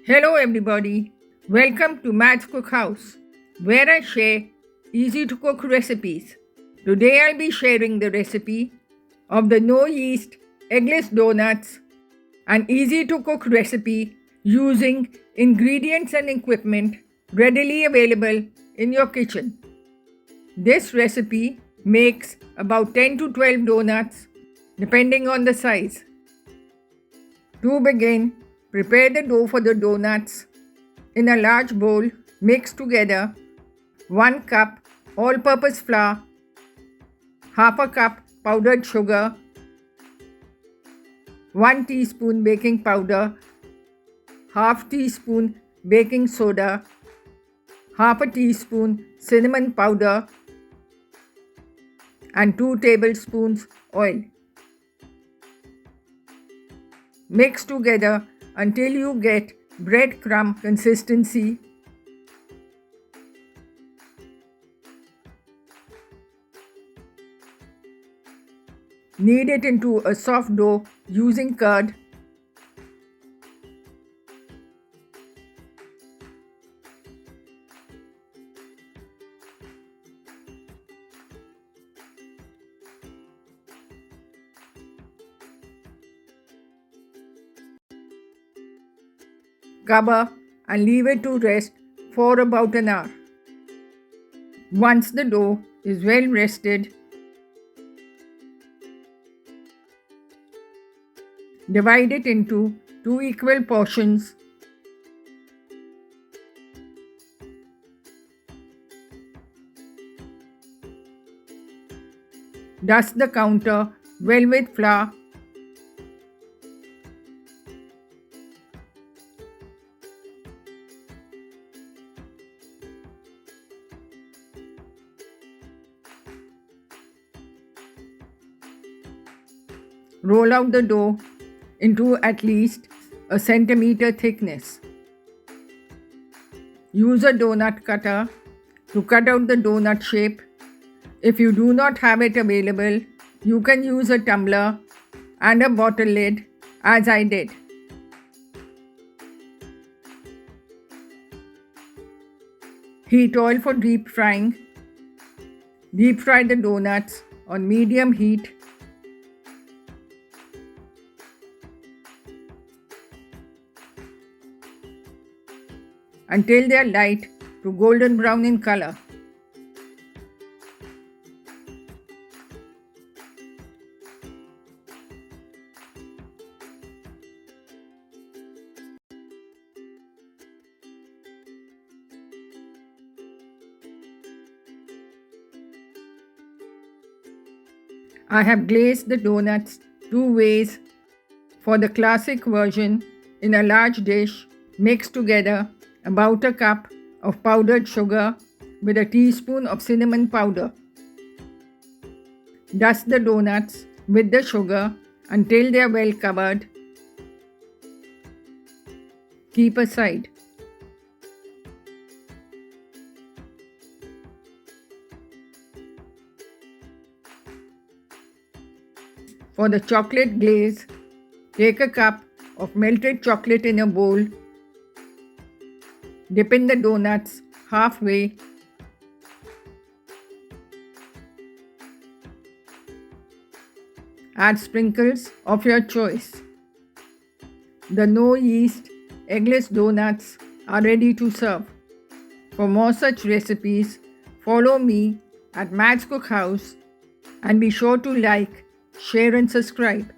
Hello everybody, welcome to Matt's Cookhouse, where I share easy to cook recipes. Today I'll be sharing the recipe of the no yeast eggless donuts, an easy to cook recipe using ingredients and equipment readily available in your kitchen. This recipe makes about 10 to 12 donuts depending on the size. To begin, prepare the dough for the donuts. In a large bowl, mix together 1 cup all-purpose flour, half a cup powdered sugar, 1 teaspoon baking powder, half teaspoon baking soda, half a teaspoon cinnamon powder, and 2 tablespoons oil. Mix together until you get breadcrumb consistency. Knead it into a soft dough using curd. Cover and leave it to rest for about an hour. Once the dough is well rested, divide it into 2 equal portions. Dust the counter well with flour. Roll out the dough into at least a centimeter thickness. Use a donut cutter to cut out the donut shape. If you do not have it available, you can use a tumbler and a bottle lid as I did. Heat oil for deep frying. Deep fry the donuts on medium heat. Until they are light to golden brown in color. I have glazed the donuts 2 ways. For the classic version, in a large dish, mix together about a cup of powdered sugar with a teaspoon of cinnamon powder. Dust the donuts with the sugar until they are well covered. Keep aside. For the chocolate glaze, take a cup of melted chocolate in a bowl. Dip in the donuts halfway. Add sprinkles of your choice. The no yeast eggless donuts are ready to serve. For more such recipes, follow me at Matt's Cookhouse and be sure to like, share and subscribe.